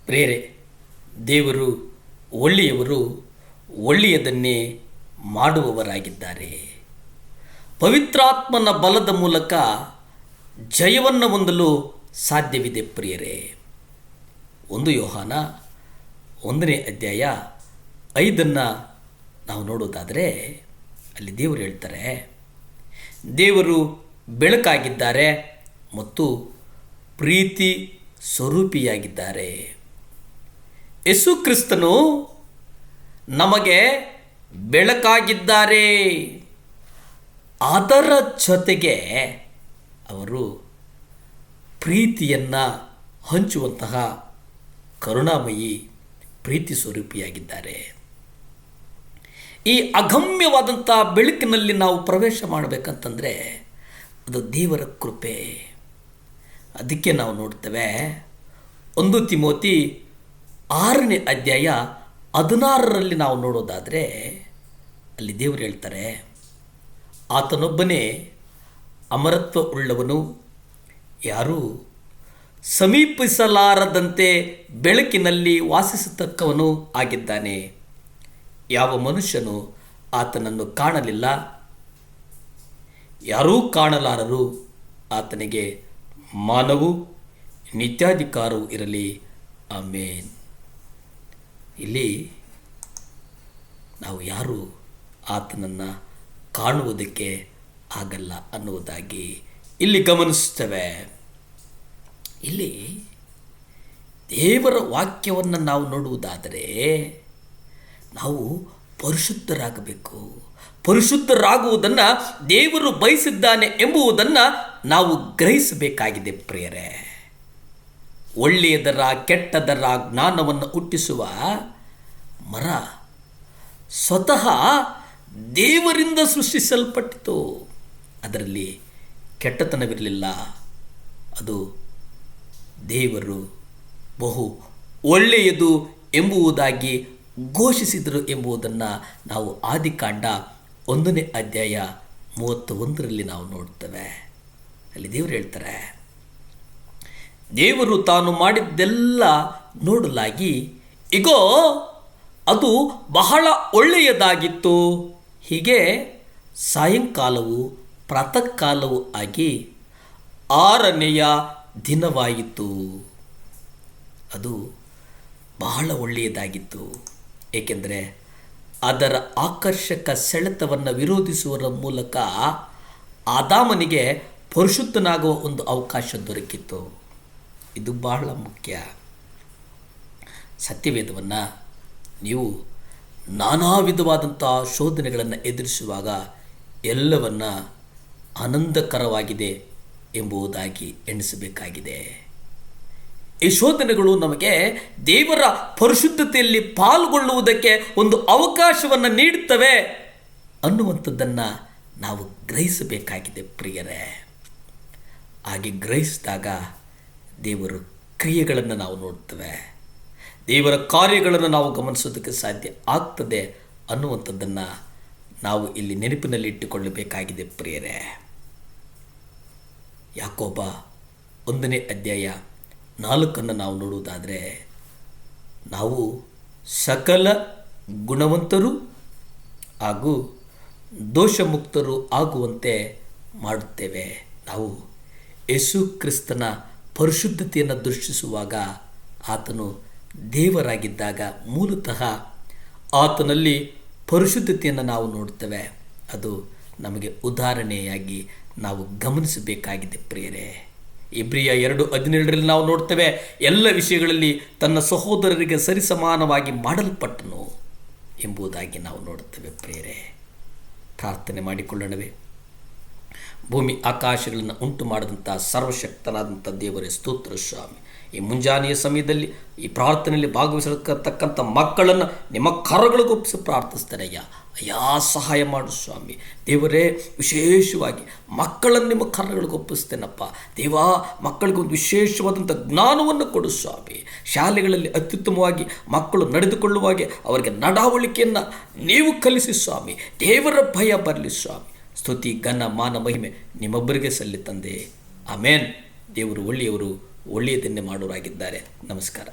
ಪ್ರೇರೆ ದೇವರು ಒಳ್ಳೆಯವರು, ಒಳ್ಳೆಯದನ್ನೇ ಮಾಡುವವರಾಗಿದ್ದಾರೆ. ಪವಿತ್ರಾತ್ಮನ ಬಲದ ಮೂಲಕ ಜಯವನ್ನು ಹೊಂದಲು ಸಾಧ್ಯವಿದೆ ಪ್ರಿಯರೇ. 1 ಯೋಹಾನ 1ನೇ ಅಧ್ಯಾಯ 5 ನಾವು ನೋಡೋದಾದರೆ ಅಲ್ಲಿ ದೇವರು ಹೇಳ್ತಾರೆ, ದೇವರು ಬೆಳಕಾಗಿದ್ದಾರೆ ಮತ್ತು ಪ್ರೀತಿ ಸ್ವರೂಪಿಯಾಗಿದ್ದಾರೆ. ಯೇಸು ಕ್ರಿಸ್ತನು ನಮಗೆ ಬೆಳಕಾಗಿದ್ದಾರೆ. ಅದರ ಜೊತೆಗೆ ಅವರು ಪ್ರೀತಿಯನ್ನು ಹಂಚುವಂತಹ ಕರುಣಾಮಯಿ ಪ್ರೀತಿ ಸ್ವರೂಪಿಯಾಗಿದ್ದಾರೆ. ಈ ಅಗಮ್ಯವಾದಂಥ ಬೆಳಕಿನಲ್ಲಿ ನಾವು ಪ್ರವೇಶ ಮಾಡಬೇಕಂತಂದರೆ ಅದು ದೇವರ ಕೃಪೆ. ಅದಕ್ಕೆ ನಾವು ನೋಡ್ತೇವೆ 1 ತಿಮೋತಿ 6ನೇ ಅಧ್ಯಾಯ 16ರಲ್ಲಿ ನಾವು ನೋಡೋದಾದರೆ ಅಲ್ಲಿ ದೇವರು ಹೇಳ್ತಾರೆ, ಆತನೊಬ್ಬನೇ ಅಮರತ್ವ ಉಳ್ಳವನು, ಯಾರೂ ಸಮೀಪಿಸಲಾರದಂತೆ ಬೆಳಕಿನಲ್ಲಿ ವಾಸಿಸತಕ್ಕವನು ಆಗಿದ್ದಾನೆ. ಯಾವ ಮನುಷ್ಯನು ಆತನನ್ನು ಕಾಣಲಿಲ್ಲ, ಯಾರೂ ಕಾಣಲಾರರು. ಆತನಿಗೆ ಮಾನವು ನಿತ್ಯಾಧಿಕಾರವೂ ಇರಲಿ. ಆಮೇನ್. ಇಲ್ಲಿ ನಾವು ಯಾರು ಆತನನ್ನು ಕಾಣುವುದಕ್ಕೆ ಆಗಲ್ಲ ಅನ್ನುವುದಾಗಿ ಇಲ್ಲಿ ಗಮನಿಸ್ತೇವೆ. ಇಲ್ಲಿ ದೇವರ ವಾಕ್ಯವನ್ನು ನಾವು ನೋಡುವುದಾದರೆ ನಾವು ಪರಿಶುದ್ಧರಾಗಬೇಕು. ಪರಿಶುದ್ಧರಾಗುವುದನ್ನು ದೇವರು ಬಯಸಿದ್ದಾನೆ ಎಂಬುದನ್ನು ನಾವು ಗ್ರಹಿಸಬೇಕಾಗಿದೆ ಪ್ರಿಯರೇ. ಒಳ್ಳೆಯದರ ಕೆಟ್ಟದರ ಜ್ಞಾನವನ್ನು ಹುಟ್ಟಿಸುವ ಮರ ಸ್ವತಃ ದೇವರಿಂದ ಸೃಷ್ಟಿಸಲ್ಪಟ್ಟಿತು. ಅದರಲ್ಲಿ ಕೆಟ್ಟತನವಿರಲಿಲ್ಲ. ಅದು ದೇವರು ಬಹು ಒಳ್ಳೆಯದು ಎಂಬುದಾಗಿ ಘೋಷಿಸಿದರು ಎಂಬುದನ್ನು ನಾವು ಆದಿಕಾಂಡ 1ನೇ ಅಧ್ಯಾಯ 31ರಲ್ಲಿ ನಾವು ನೋಡ್ತೇವೆ. ಅಲ್ಲಿ ದೇವರು ಹೇಳ್ತಾರೆ, ದೇವರು ತಾನು ಮಾಡಿದ್ದೆಲ್ಲ ನೋಡಲಾಗಿ ಇಗೋ ಅದು ಬಹಳ ಒಳ್ಳೆಯದಾಗಿತ್ತು. ಹೀಗೆ ಸಾಯಂಕಾಲವು ಪ್ರಾತಃ ಕಾಲವೂ ಆಗಿ 6ನೆಯ ದಿನವಾಯಿತು. ಅದು ಬಹಳ ಒಳ್ಳೆಯದಾಗಿತ್ತು, ಏಕೆಂದರೆ ಅದರ ಆಕರ್ಷಕ ಸೆಳೆತವನ್ನು ವಿರೋಧಿಸುವುದರ ಮೂಲಕ ಆದಾಮನಿಗೆ ಪರಿಶುದ್ಧನಾಗುವ ಒಂದು ಅವಕಾಶ ದೊರಕಿತ್ತು. ಇದು ಬಹಳ ಮುಖ್ಯ. ಸತ್ಯವೇದವನ್ನು ನೀವು ನಾನಾ ವಿಧವಾದಂಥ ಶೋಧನೆಗಳನ್ನು ಎದುರಿಸುವಾಗ ಎಲ್ಲವನ್ನ ಆನಂದಕರವಾಗಿದೆ ಎಂಬುದಾಗಿ ಎಣಿಸಬೇಕಾಗಿದೆ. ಈ ಶೋಧನೆಗಳು ನಮಗೆ ದೇವರ ಪರಿಶುದ್ಧತೆಯಲ್ಲಿ ಪಾಲ್ಗೊಳ್ಳುವುದಕ್ಕೆ ಒಂದು ಅವಕಾಶವನ್ನು ನೀಡುತ್ತವೆ ಅನ್ನುವಂಥದ್ದನ್ನು ನಾವು ಗ್ರಹಿಸಬೇಕಾಗಿದೆ ಪ್ರಿಯರೇ. ಹಾಗೆ ಗ್ರಹಿಸಿದಾಗ ದೇವರ ಕ್ರಿಯೆಗಳನ್ನು ನಾವು ನೋಡ್ತೇವೆ, ದೇವರ ಕಾರ್ಯಗಳನ್ನು ನಾವು ಗಮನಿಸೋದಕ್ಕೆ ಸಾಧ್ಯ ಆಗ್ತದೆ ಅನ್ನುವಂಥದ್ದನ್ನು ನಾವು ಇಲ್ಲಿ ನೆನಪಿನಲ್ಲಿ ಇಟ್ಟುಕೊಳ್ಳಬೇಕಾಗಿದೆ ಪ್ರಿಯರೇ. ಯಾಕೋಬ 1ನೇ ಅಧ್ಯಾಯ 4 ನಾವು ನೋಡುವುದಾದರೆ, ನಾವು ಸಕಲ ಗುಣವಂತರು ಹಾಗೂ ದೋಷಮುಕ್ತರು ಆಗುವಂತೆ ಮಾಡುತ್ತೇವೆ. ನಾವು ಯೇಸು ಕ್ರಿಸ್ತನ ಪರಿಶುದ್ಧತೆಯನ್ನು ದೃಷ್ಟಿಸುವಾಗ ಆತನು ದೇವರಾಗಿದ್ದಾಗ ಮೂಲತಃ ಆತನಲ್ಲಿ ಪರಿಶುದ್ಧತೆಯನ್ನು ನಾವು ನೋಡ್ತೇವೆ. ಅದು ನಮಗೆ ಉದಾಹರಣೆಯಾಗಿ ನಾವು ಗಮನಿಸಬೇಕಾಗಿದೆ ಪ್ರಿಯರೇ. ಇಬ್ರಿಯ 2:17 ನಾವು ನೋಡ್ತೇವೆ, ಎಲ್ಲ ವಿಷಯಗಳಲ್ಲಿ ತನ್ನ ಸಹೋದರರಿಗೆ ಸರಿಸಮಾನವಾಗಿ ಮಾಡಲ್ಪಟ್ಟನು ಎಂಬುದಾಗಿ ನಾವು ನೋಡುತ್ತೇವೆ ಪ್ರಿಯರೇ. ಪ್ರಾರ್ಥನೆ ಮಾಡಿಕೊಳ್ಳೋಣವೇ. ಭೂಮಿ ಆಕಾಶಗಳನ್ನು ಉಂಟು ಮಾಡಿದಂಥ ಸರ್ವಶಕ್ತನಾದಂಥ ದೇವರೇ ಸ್ತೋತ್ರ ಸ್ವಾಮಿ. ಈ ಮುಂಜಾನೆಯ ಸಮಯದಲ್ಲಿ ಈ ಪ್ರಾರ್ಥನೆಯಲ್ಲಿ ಭಾಗವಹಿಸತಕ್ಕಂಥ ಮಕ್ಕಳನ್ನು ನಿಮ್ಮ ಕರಗಳಿಗೊಪ್ಪಿಸಿ ಪ್ರಾರ್ಥಿಸ್ತಾರೆ. ಅಯ್ಯ ಸಹಾಯ ಮಾಡು ಸ್ವಾಮಿ. ದೇವರೇ, ವಿಶೇಷವಾಗಿ ಮಕ್ಕಳನ್ನು ನಿಮ್ಮ ಕರಗಳಿಗೊಪ್ಪಿಸ್ತೇನಪ್ಪ. ದೇವಾ, ಮಕ್ಕಳಿಗೆ ಒಂದು ವಿಶೇಷವಾದಂಥ ಜ್ಞಾನವನ್ನು ಕೊಡು ಸ್ವಾಮಿ. ಶಾಲೆಗಳಲ್ಲಿ ಅತ್ಯುತ್ತಮವಾಗಿ ಮಕ್ಕಳು ನಡೆದುಕೊಳ್ಳುವಾಗೆ ಅವರಿಗೆ ನಡವಳಿಕೆಯನ್ನು ನೀವು ಕಲಿಸಿ ಸ್ವಾಮಿ. ದೇವರ ಭಯ ಬರಲಿ ಸ್ವಾಮಿ. ಸ್ತುತಿ, ಘನ, ಮಾನ, ಮಹಿಮೆ ನಿಮ್ಮೊಬ್ಬರಿಗೆ ಸಲ್ಲಿ ತಂದೆ. ಆಮೇನ್. ದೇವರು ಒಳ್ಳೆಯವರು, ಒಳ್ಳೆಯದನ್ನೇ ಮಾಡೋರಾಗಿದ್ದಾರೆ. ನಮಸ್ಕಾರ.